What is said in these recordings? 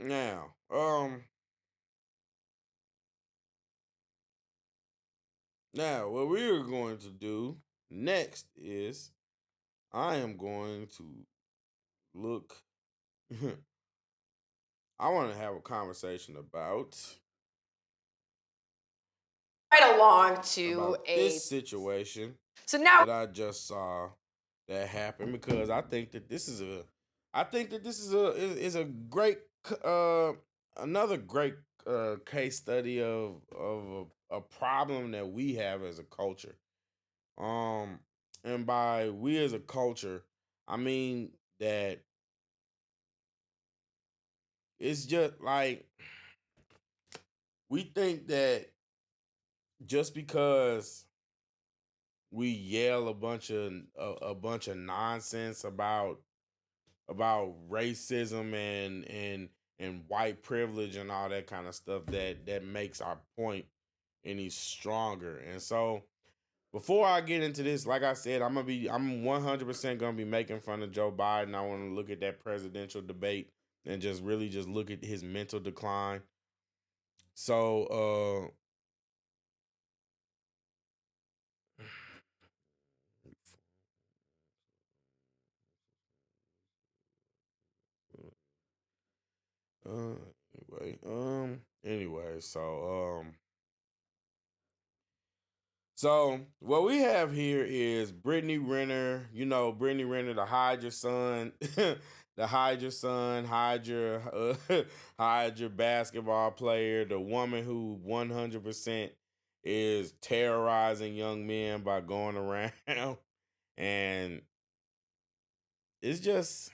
Now, now what we are going to do next is I am going to look. I want to have a conversation about right along to this situation so now that I just saw that happened because I think that this is a great another great case study of a problem that we have as a culture. Um, and by we as a culture, I mean that it's just like we think that just because we yell a bunch of nonsense about racism and white privilege and all that kind of stuff that makes our point any stronger. And so before I get into this, like I said, I'm 100% gonna be making fun of Joe Biden. I want to look at that presidential debate and just really just look at his mental decline. So anyway, so what we have here is Brittany Renner. You know, Brittany Renner, the hide your son, the hide your son, hide your basketball player, the woman who 100% is terrorizing young men by going around, and it's just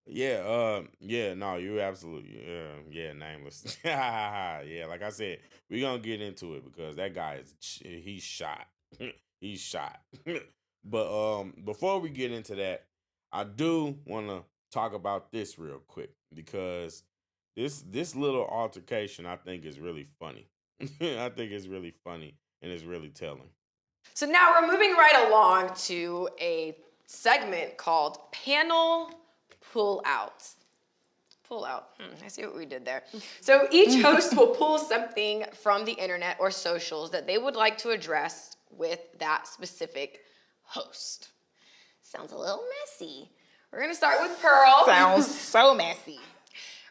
yeah, no, you absolutely, yeah, nameless. Yeah, like I said, we're gonna get into it because that guy he's shot. He's shot. But before we get into that, I do wanna talk about this real quick because this little altercation I think is really funny. I think it's really funny and it's really telling. so now we're moving right along to a segment called Panel Pull Out. Pull out. I see what we did there. So each host will pull something from the internet or socials that they would like to address with that specific host. Sounds a little messy. We're gonna start with Pearl. Sounds so messy.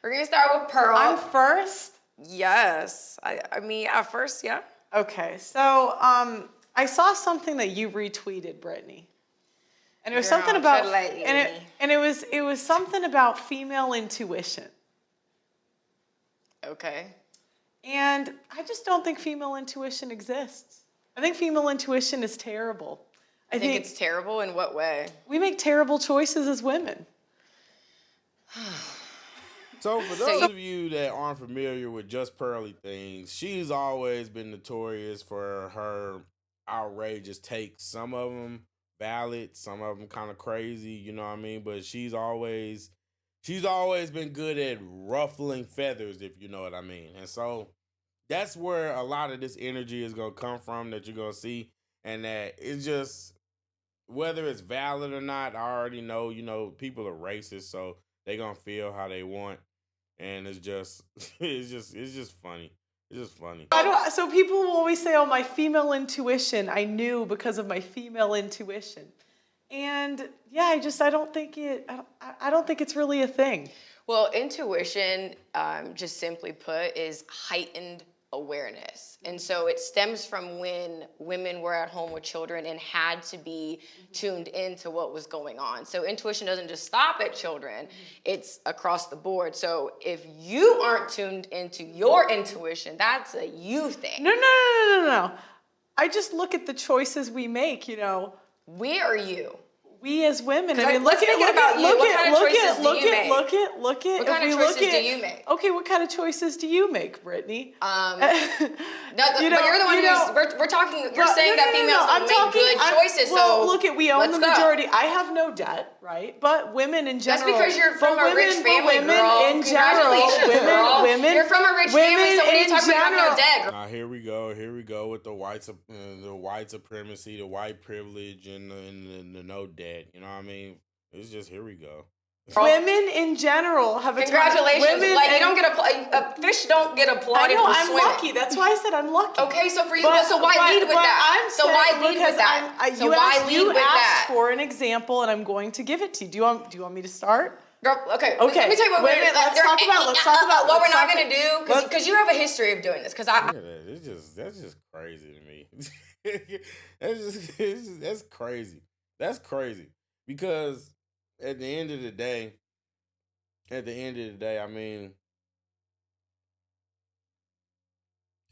We're gonna start with Pearl. I'm first? Yes. I mean, at first, yeah. Okay, so I saw something that you retweeted, Brittany. And it was something about it was something about female intuition. Okay. And I just don't think female intuition exists. I think female intuition is terrible. I think it's terrible in what way? We make terrible choices as women. So for those of you that aren't familiar with JustPearlyThings, she's always been notorious for her outrageous takes. Some of them valid, some of them kind of crazy, you know what I mean? But she's always been good at ruffling feathers, if you know what I mean. And so that's where a lot of this energy is gonna come from that you're gonna see, and that it's just whether it's valid or not. I already know, people are racist, so they gonna feel how they want, and it's just it's just funny. It's just funny. So people will always say, "Oh, my female intuition. I knew because of my female intuition." And yeah, I don't think it's really a thing. Well, intuition, just simply put, is heightened awareness. And so it stems from when women were at home with children and had to be tuned into what was going on. So intuition doesn't just stop at children, it's across the board. So if you aren't tuned into your intuition, that's a you thing. No. I just look at the choices we make, We are you. We as women. I mean, let's make it about you. What kind of choices do you make? Look at. What kind of choices do you make? Okay, what kind of choices do you make, Brittany? But you're the one who's. We're talking. You're saying that females don't make good choices. Well, look at we own the majority. I have no debt, right? But women in general. That's because you're from a rich family, girl. Congratulations, girl. You're from a rich family, so what are you talking about? No debt. Now here we go with the white supremacy, the white privilege, and the no debt. You know what I mean? It's just here we go. Women in general have a Congratulations. Women Like, you don't get fish don't get applauded I know, for I'm swimming. lucky. That's why I said I'm lucky. Okay, so for you, so why lead with that? So why lead with that? So why lead with that? You asked for an example, and I'm going to give it to you. Do you want me to start? Girl, okay. Okay. Let me tell you what. Let's talk about what we're not gonna do, because you have a history of doing this. Because that's just crazy to me. That's crazy. That's crazy because at the end of the day, I mean,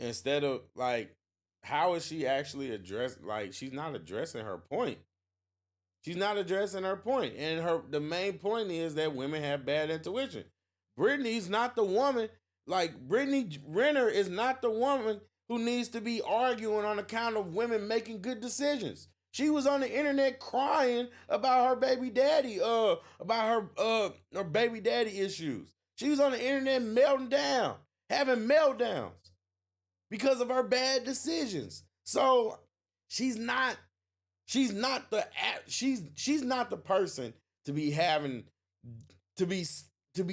instead of like, how is she actually addressed? Like, she's not addressing her point. She's not addressing her point. And the main point is that women have bad intuition. Brittany's not the woman. Like, Brittany Renner is not the woman who needs to be arguing on account of women making good decisions. She was on the internet crying about her baby daddy, about her baby daddy issues. She was on the internet melting down, having meltdowns because of her bad decisions. So she's not the person to be having to be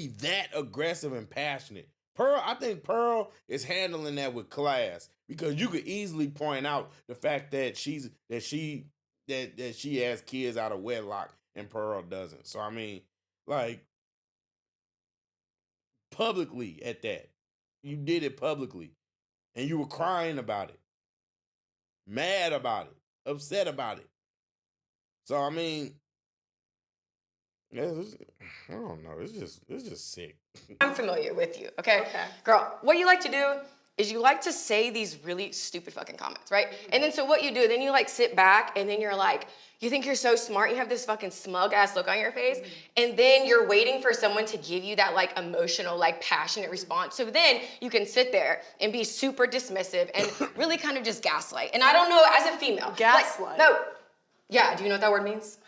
that aggressive and passionate. I think Pearl is handling that with class, because you could easily point out the fact that she has kids out of wedlock and Pearl doesn't. So I mean, like, publicly at that. You did it publicly. And you were crying about it. Mad about it. Upset about it. So I mean, I don't know. It's just sick. I'm familiar with you, okay? Girl, what you like to do is you like to say these really stupid fucking comments, right? And then so what you do, then you like sit back and then you're like, you think you're so smart, you have this fucking smug ass look on your face, and then you're waiting for someone to give you that like emotional, like passionate response. So then you can sit there and be super dismissive and really kind of just gaslight. And I don't know, as a female. Gaslight? Like, no. Yeah, do you know what that word means?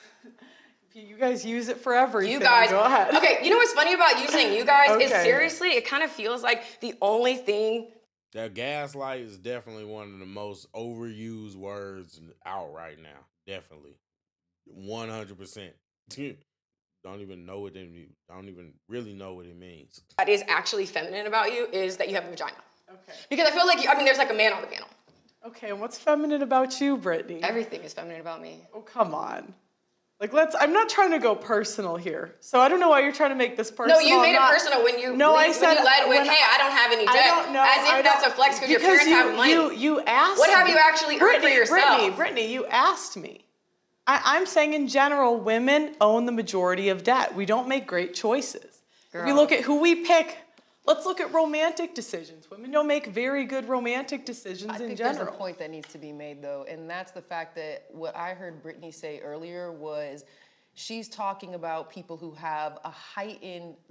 You guys use it for everything. You guys. Go ahead. Okay, you know what's funny about using you guys is, seriously, it kind of feels like the only thing. That gaslight is definitely one of the most overused words out right now. Definitely. 100%. Don't even know what it means. Don't even really know what it means. That is actually feminine about you is that you have a vagina. Okay. Because I feel like, there's like a man on the panel. Okay, and what's feminine about you, Brittany? Everything is feminine about me. Oh, come on. Like, I'm not trying to go personal here. So I don't know why you're trying to make this personal. No, you made it personal when you led with, hey, I don't have any debt. I don't know. As if that's a flex because your parents have money. You asked What have you actually earned for yourself? Brittany, you asked me. I'm saying in general, women own the majority of debt. We don't make great choices. Girl. If we look at who we pick, let's look at romantic decisions. Women don't make very good romantic decisions in general. I think there's a point that needs to be made, though, and that's the fact that what I heard Brittany say earlier was she's talking about people who have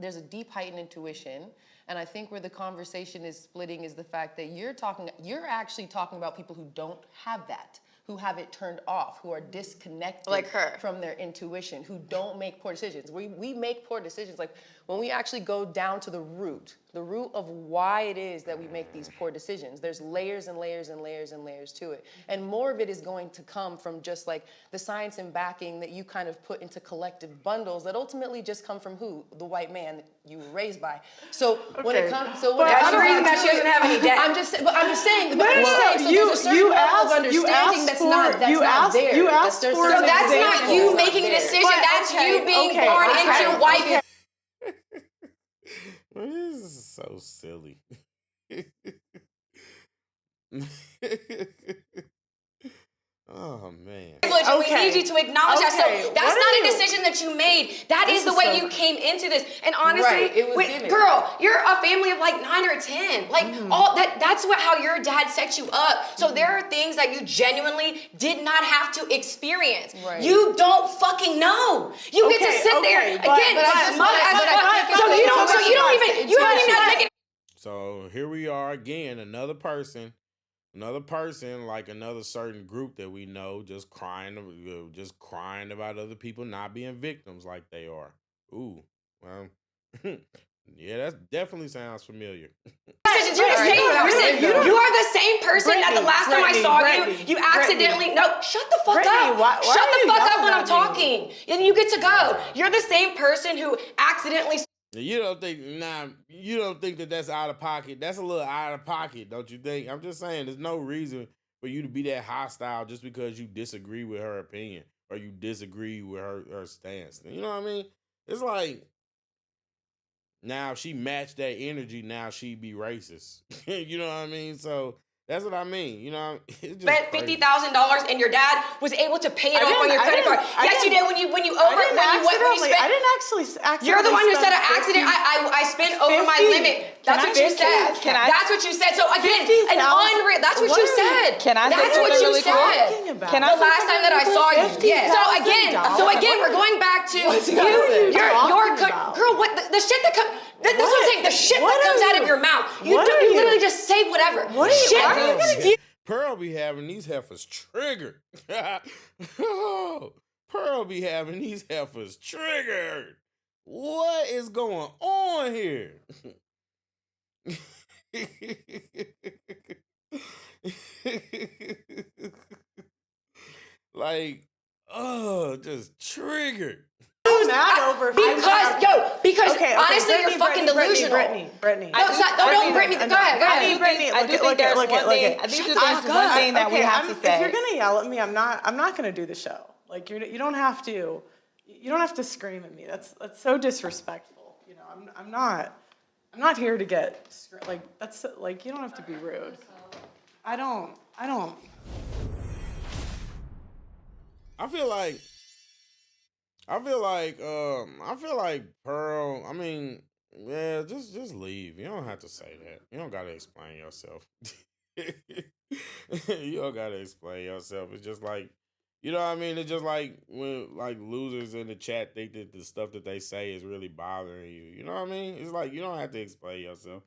there's a deep heightened intuition, and I think where the conversation is splitting is the fact that you're actually talking about people who don't have that, who have it turned off, who are disconnected like her. From their intuition, who don't make poor decisions. We make poor decisions. Like when we actually go down to the root of why it is that we make these poor decisions, there's layers and layers and layers and layers to it. And more of it is going to come from just like the science and backing that you kind of put into collective bundles that ultimately just come from who? The white man that you were raised by. So when it comes, that's the reason that she doesn't have any debt. I'm just saying, so you, there's a certain level of understanding that's not there. So that's not you making a decision, that's you being born into white people. This is so silly. Oh, man. We need you to acknowledge that. So that's not a decision that you made. That is the way you came into this. And honestly, girl, you're a family of like 9 or 10. Like that's how your dad set you up. So there are things that you genuinely did not have to experience. Right. You don't fucking know. You get to sit there again. So you haven't even had to make it. So here we are again, another person, like another certain group that we know, just crying about other people not being victims like they are. Ooh, well, Yeah, that definitely sounds familiar. You're the same person. You are the same person that the last time I saw you accidentally. No, shut the fuck up. Shut the fuck up when I'm talking. And you get to go. You're the same person who accidentally. You don't think you don't think that that's out of pocket. That's a little out of pocket, don't you think? I'm just saying there's no reason for you to be that hostile just because you disagree with her opinion or you disagree with her stance. You know what I mean? It's like now if she matched that energy, now she be racist. You know what I mean? So that's what I mean. You know, it's just Spent $50,000 and your dad was able to pay it off on your credit card. Yes, you did when you spent. I didn't actually. You're the one who said an accident. I spent over my limit. That's what you said. That's what you said. So again, an unreal. That's what you said. Can I That's say what you something really said. quick? The last time that I saw you. Yeah. So again, we're going back to you. Girl. What the shit that comes? That's what I'm saying. The shit that comes out of your mouth. You literally just say whatever. What are you gonna do? Pearl be having these heifers triggered. Pearl be having these heifers triggered. What is going on here? Like, just triggered. Because honestly, you're fucking delusional. Brittany. Don't Brittany. Go ahead. I do think there's one thing that we have to say. If you're gonna yell at me, I'm not gonna do the show. Like you don't have to scream at me. That's so disrespectful. You know, I'm not here to get like that's like you don't have to be rude. I don't. I feel like Pearl. I mean, yeah, just leave. You don't have to say that. You don't gotta explain yourself. You don't gotta explain yourself. It's just like, you know what I mean? It's just like when like losers in the chat think that the stuff that they say is really bothering you. You know what I mean? It's like you don't have to explain yourself.